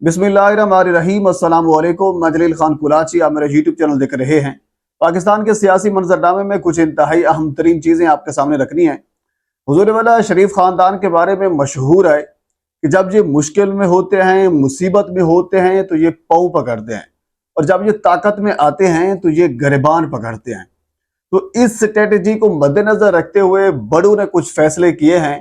बिस्मिल्लाहिर्रहमानिर्रहीम। अस्सलाम वालेकुम। मैं जलील खान कुराची, आप मेरा यूट्यूब चैनल देख रहे हैं। पाकिस्तान के सियासी मंजरनामे में कुछ इंतहाई अहम तरीन चीज़ें आपके सामने रखनी है। हुजूर वाला शरीफ ख़ानदान के बारे में मशहूर है कि जब ये मुश्किल में होते हैं, मुसीबत में होते हैं तो ये पाँव पकड़ते हैं, और जब ये ताकत में आते हैं तो ये गिरबान पकड़ते हैं। तो इस स्ट्रेटजी को मद्देनजर रखते हुए बड़ों ने कुछ फैसले किए हैं,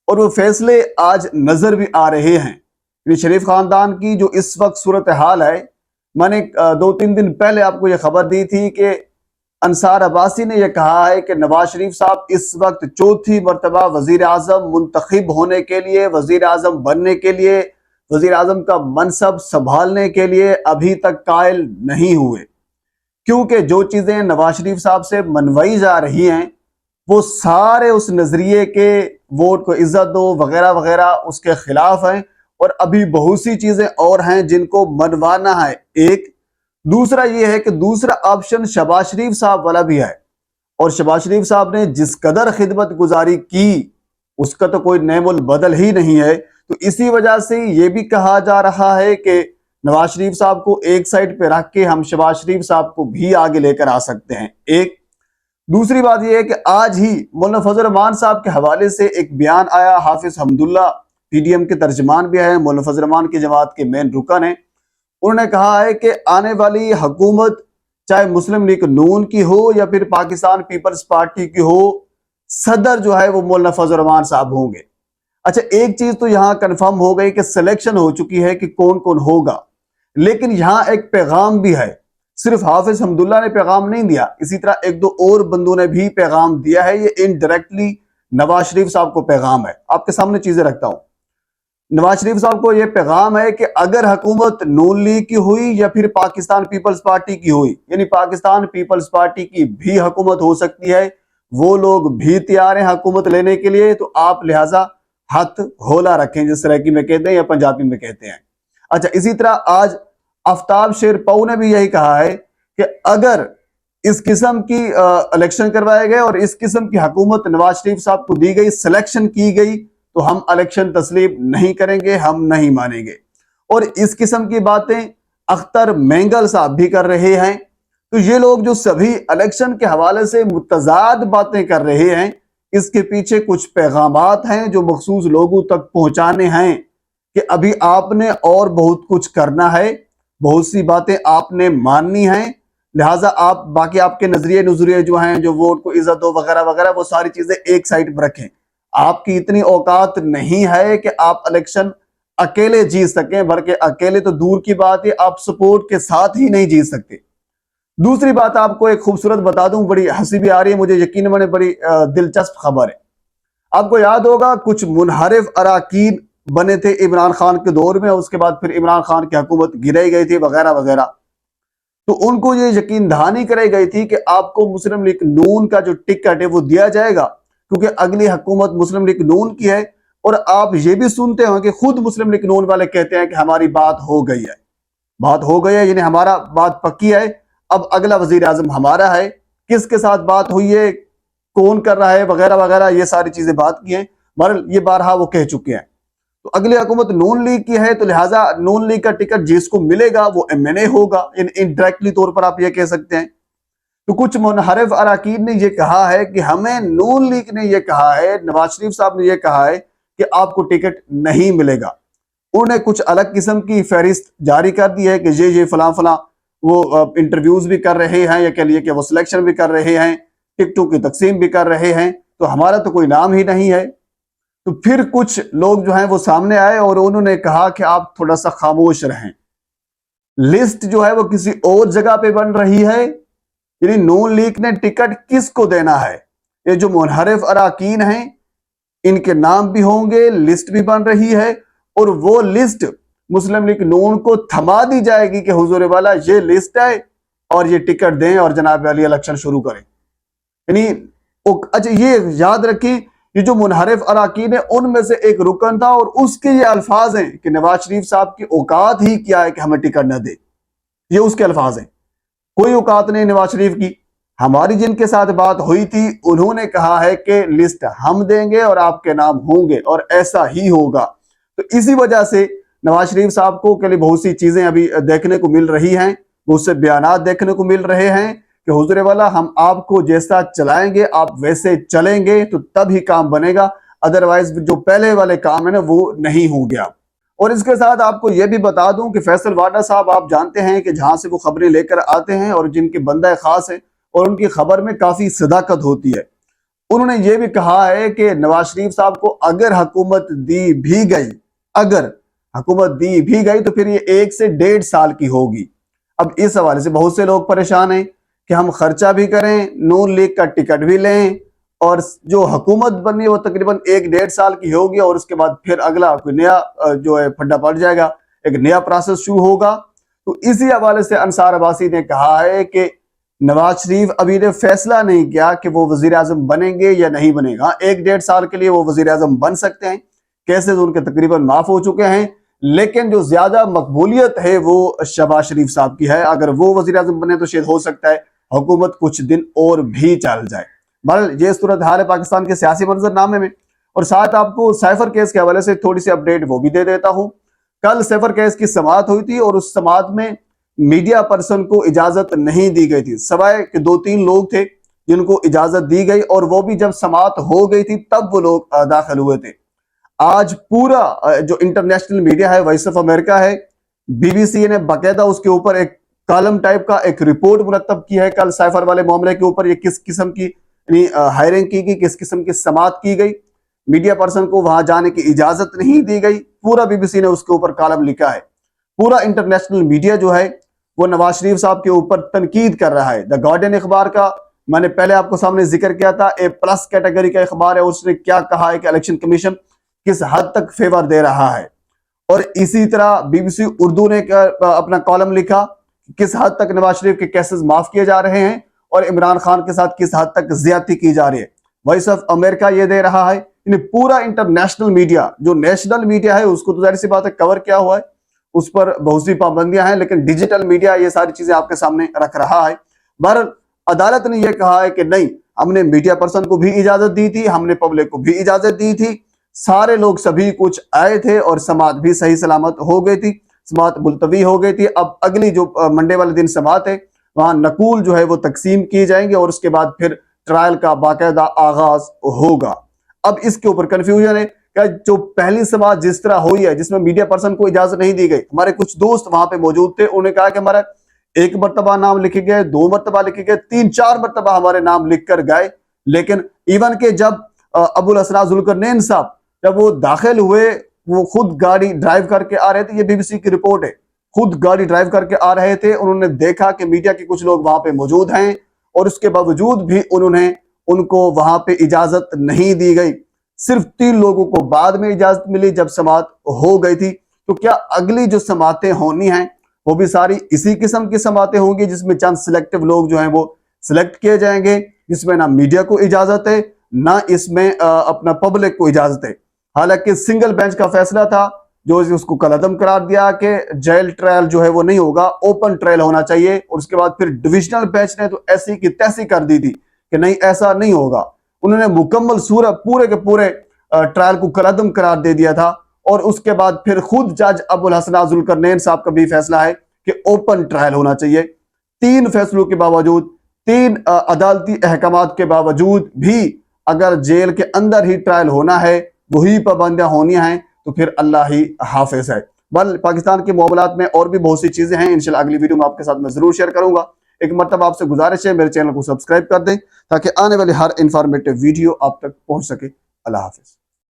और वो फैसले आज नजर भी आ रहे हैं। शरीफ खानदान की जो इस वक्त सूरत हाल है, मैंने 2-3 दिन पहले आपको यह खबर दी थी कि अंसार अब्बासी ने यह कहा है कि नवाज शरीफ साहब इस वक्त चौथी मरतबा वजीर आजम मुंतखब होने के लिए, वजीर आजम बनने के लिए, वजीर आजम का मनसब संभालने के लिए अभी तक कायल नहीं हुए, क्योंकि जो चीजें नवाज शरीफ साहब से मनवाई जा रही हैं वो सारे उस नजरिए के वोट को इज्जत दो वगैरह वगैरह उसके खिलाफ हैं। और अभी बहुत सी चीजें और हैं जिनको मनवाना है। एक दूसरा ये है कि दूसरा ऑप्शन शहबाज शरीफ साहब वाला भी है, और शहबाज शरीफ साहब ने जिस कदर खिदमत गुजारी की उसका तो कोई नेमुल बदल ही नहीं है। तो इसी वजह से ये भी कहा जा रहा है कि नवाज शरीफ साहब को एक साइड पे रख के हम शहबाज शरीफ साहब को भी आगे लेकर आ सकते हैं। एक दूसरी बात यह है कि आज ही मौलाना फजल रहमान साहब के हवाले से एक बयान आया। हाफिज हमदुल्ला पीडीएम के तर्जमान भी है, मौलाना फजल रहमान की जमात के मेन रुकन है। उन्होंने कहा है कि आने वाली हुकूमत चाहे मुस्लिम लीग नून की हो या फिर पाकिस्तान पीपल्स पार्टी की हो, सदर जो है वो मौलाना फजल रहमान साहब होंगे। अच्छा, एक चीज तो यहां कंफर्म हो गई कि सिलेक्शन हो चुकी है कि कौन कौन होगा, लेकिन यहां एक पैगाम भी है। सिर्फ हाफिज हमदुल्ला ने पैगाम नहीं दिया, इसी तरह एक दो और बंदों ने भी पैगाम दिया है। ये इनडायरेक्टली नवाज शरीफ साहब को पैगाम है। आपके सामने चीजें रखता हूं। नवाज शरीफ साहब को यह पैगाम है कि अगर हुकूमत नून लीग की हुई या फिर पाकिस्तान पीपल्स पार्टी की हुई, यानी पाकिस्तान पीपल्स पार्टी की भी हुकूमत हो सकती है, वो लोग भी तैयार हैं हुकूमत लेने के लिए, तो आप लिहाजा हाथ होला रखें, जिस सराइकी में कहते हैं या पंजाबी में कहते हैं। अच्छा, इसी तरह आज आफ्ताब शेर पऊ ने भी यही कहा है कि अगर इस किस्म की इलेक्शन करवाए गए और इस किस्म की हुकूमत नवाज शरीफ साहब को दी गई, सिलेक्शन की गई, तो हम इलेक्शन तस्लीम नहीं करेंगे, हम नहीं मानेंगे। और इस किस्म की बातें अख्तर मेंगल साहब भी कर रहे हैं। तो ये लोग जो सभी इलेक्शन के हवाले से मुतजाद बातें कर रहे हैं, इसके पीछे कुछ पैगामात हैं जो मखसूस लोगों तक पहुंचाने हैं कि अभी आपने और बहुत कुछ करना है, बहुत सी बातें आपने माननी है, लिहाजा आप बाकी आपके नजरिए जो हैं, जो वोट को इज्जत दो वगैरह वगैरह, वो सारी चीजें एक साइड पर रखें। आपकी इतनी औकात नहीं है कि आप इलेक्शन अकेले जीत सकें, बल्कि अकेले तो दूर की बात है, आप सपोर्ट के साथ ही नहीं जीत सकते। दूसरी बात आपको एक खूबसूरत बता दूं, बड़ी हंसी भी आ रही है मुझे, यकीन माने बड़ी दिलचस्प खबर है। आपको याद होगा कुछ मुनहरिफ अराकीन बने थे इमरान खान के दौर में, उसके बाद फिर इमरान खान की हुकूमत गिराई गई थी वगैरह वगैरह। तो उनको ये यकीन दहानी कराई गई थी कि आपको मुस्लिम लीग नून का जो टिकट है वो दिया जाएगा, क्योंकि अगली हुकूमत मुस्लिम लीग नून की है। और आप ये भी सुनते हो कि खुद मुस्लिम लीग नून वाले कहते हैं कि हमारी बात हो गई है, बात हो गई है, यानी हमारा बात पक्की है, अब अगला वजीर आजम हमारा है। किसके साथ बात हुई है, कौन कर रहा है वगैरह वगैरह, ये सारी चीजें बात की हैं, बहरहाल ये बारहा वो कह चुके हैं। तो अगली हुकूमत नून लीग की है, तो लिहाजा नून लीग का टिकट जिसको मिलेगा वो एमएनए होगा, इनडायरेक्टली तौर पर आप ये कह सकते हैं। तो कुछ मुनहरिफ अराकीन ने ये कहा है कि हमें नून लीग ने ये कहा है, नवाज शरीफ साहब ने ये कहा है कि आपको टिकट नहीं मिलेगा। उन्होंने कुछ अलग किस्म की फहरिस्त जारी कर दी है कि ये फलां फलां वो इंटरव्यूज भी कर रहे हैं, या कह लिए कि वो सिलेक्शन भी कर रहे हैं, टिकटों की तकसीम भी कर रहे हैं, तो हमारा तो कोई नाम ही नहीं है। तो फिर कुछ लोग जो हैं वो सामने आए और उन्होंने कहा कि आप थोड़ा सा खामोश रहें, लिस्ट जो है वो किसी और जगह पे बन रही है, यानी नून लीग ने टिकट किसको देना है। ये जो मुनहरिफ अराकीन हैं इनके नाम भी होंगे, लिस्ट भी बन रही है, और वो लिस्ट मुस्लिम लीग नून को थमा दी जाएगी कि हुजूर वाला ये लिस्ट है और ये टिकट दें और जनाब अली इलेक्शन शुरू करें। यानी अच्छा, ये याद रखें, ये जो मुनहरिफ अराकीन है उनमें से एक रुकन था, और उसके ये अल्फाज हैं कि नवाज शरीफ साहब की औकात ही क्या है कि हमें टिकट न दे। ये उसके अल्फाज हैं, कोई औकात नहीं नवाज शरीफ की। हमारी जिनके साथ बात हुई थी उन्होंने कहा है कि लिस्ट हम देंगे और आपके नाम होंगे और ऐसा ही होगा। तो इसी वजह से नवाज शरीफ साहब को के लिए बहुत सी चीजें अभी देखने को मिल रही हैं, बहुत से बयानात देखने को मिल रहे हैं कि हुजूर वाला हम आपको जैसा चलाएंगे आप वैसे चलेंगे तो तब ही काम बनेगा, अदरवाइज जो पहले वाले काम है ना वो नहीं हो गया। और इसके साथ आपको यह भी बता दूं कि फैसल वाडा साहब आप जानते हैं कि जहां से वो खबरें लेकर आते हैं और जिनके बंदा खास है और उनकी खबर में काफी सदाकत होती है, उन्होंने ये भी कहा है कि नवाज शरीफ साहब को अगर हुकूमत दी भी गई, अगर हुकूमत दी भी गई तो फिर ये 1 से 1.5 साल की होगी। अब इस हवाले से बहुत से लोग परेशान हैं कि हम खर्चा भी करें, नून लीग का टिकट भी लें और जो हुकूमत बननी है वो तकरीबन 1-1.5 साल की होगी और उसके बाद फिर अगला कोई नया जो है फड्डा पड़ जाएगा, एक नया प्रोसेस शुरू होगा। तो इसी हवाले से अंसार अब्बासी ने कहा है कि नवाज शरीफ अभी ने फैसला नहीं किया कि वो वजीर आजम बनेंगे या नहीं बनेगा। 1-1.5 साल के लिए वो वजीर आजम बन सकते हैं, केसेस उनके तकरीबन माफ हो चुके हैं, लेकिन जो ज्यादा मकबूलियत है वो शहबाज शरीफ साहब की है। अगर वो वजीर आजम बने तो शायद हो सकता है हुकूमत कुछ दिन और भी चल जाए। बहरहाल ये सूरत हाल है पाकिस्तान के सियासी मंजरनामे में। और साथ आपको साइफर केस के हवाले से थोड़ी सी अपडेट वो भी दे देता हूं। कल साइफर केस की समाअत हुई थी और उस समाअत में मीडिया पर्सन को इजाजत नहीं दी गई थी, सवाए कि 2-3 लोग थे जिनको इजाजत दी गई और वो भी जब समाअत हो गई थी तब वो लोग दाखिल हुए थे। आज पूरा जो इंटरनेशनल मीडिया है, वॉइस ऑफ अमेरिका है, बीबीसी ने बाकायदा उसके ऊपर एक कॉलम टाइप का एक रिपोर्ट मुरतब की है कल साइफर वाले मामले के ऊपर। ये किस किस्म की हायरिंग की गई, किस किस्म की समाअत की गई, मीडिया पर्सन को वहां जाने की इजाजत नहीं दी गई, पूरा बीबीसी ने उसके ऊपर कॉलम लिखा है। पूरा इंटरनेशनल मीडिया जो है वो नवाज शरीफ साहब के ऊपर तनकीद कर रहा है। द गार्डियन अखबार का मैंने पहले आपको सामने जिक्र किया था, A+ कैटेगरी का अखबार है, उसने क्या कहा है कि इलेक्शन कमीशन किस हद तक फेवर दे रहा है। और इसी तरह बीबीसी उर्दू ने अपना कॉलम लिखा किस हद तक नवाज शरीफ के केसेस माफ किए जा रहे हैं और इमरान खान के साथ किस हद तक ज्यादती की जा रही है। वॉइस ऑफ अमेरिका ये दे रहा है, पूरा इंटरनेशनल मीडिया, जो नेशनल मीडिया है उसको तो जाहिर सी बात है कवर किया हुआ है, उस पर बहुत सी पाबंदियां हैं, लेकिन डिजिटल मीडिया ये सारी चीजें आपके सामने रख रहा है। बहरहाल अदालत ने यह कहा है कि नहीं, हमने मीडिया पर्सन को भी इजाजत दी थी, हमने पब्लिक को भी इजाजत दी थी, सारे लोग सभी कुछ आए थे और समाअत भी सही सलामत हो गई थी, समाअत मुलतवी हो गई थी। अब अगली जो मंडे वाले दिन समाअत है वहां नकूल जो है वो तकसीम की जाएंगे और उसके बाद फिर ट्रायल का बाकायदा आगाज होगा। अब इसके ऊपर कंफ्यूजन है कि जो पहली समाअत जिस तरह हुई है जिसमें मीडिया पर्सन को इजाजत नहीं दी गई, हमारे कुछ दोस्त वहां पे मौजूद थे, उन्होंने कहा कि हमारा 1 मरतबा नाम लिखे गए, 2 मरतबा लिखे गए, 3-4 मरतबा हमारे नाम लिख कर गए, लेकिन इवन के जब अबुल असरा जुल्करनैन साहब जब वो दाखिल हुए, वो खुद गाड़ी ड्राइव करके आ रहे थे, ये बीबीसी की रिपोर्ट है, खुद गाड़ी ड्राइव करके आ रहे थे, उन्होंने देखा कि मीडिया के कुछ लोग वहां पे मौजूद हैं और उसके बावजूद भी उनको वहां पे इजाजत नहीं दी गई। सिर्फ 3 लोगों को बाद में इजाजत मिली जब समाअत हो गई थी। तो क्या अगली जो समाअतें होनी हैं वो भी सारी इसी किस्म की समाअतें होंगी जिसमें चंद सिलेक्टिव लोग जो हैं वो सिलेक्ट किए जाएंगे, जिसमें ना मीडिया को इजाजत है ना इसमें अपना पब्लिक को इजाजत है। हालांकि सिंगल बेंच का फैसला था जो उसको कलअदम करार दिया कि जेल ट्रायल जो है वो नहीं होगा, ओपन ट्रायल होना चाहिए, और उसके बाद फिर डिविजनल बेंच ने तो ऐसी की तैसी कर दी थी कि नहीं ऐसा नहीं होगा। उन्होंने मुकम्मल सूरत पूरे के पूरे ट्रायल को कलअदम करार दे दिया था और उसके बाद फिर खुद जज अबुल हसन जुल्करनैन साहब का भी फैसला है कि ओपन ट्रायल होना चाहिए। 3 फैसलों के बावजूद, 3 अदालती अहकामात के बावजूद भी अगर जेल के अंदर ही ट्रायल होना है, वही पाबंदियां होनी हैं, तो फिर अल्लाह ही हाफिज है। बल पाकिस्तान के मामलात में और भी बहुत सी चीजें हैं, इंशाल्लाह अगली वीडियो में आपके साथ मैं जरूर शेयर करूंगा। एक मरतबा आपसे गुजारिश है मेरे चैनल को सब्सक्राइब कर दें ताकि आने वाली हर इंफॉर्मेटिव वीडियो आप तक पहुंच सके। अल्लाह हाफिज।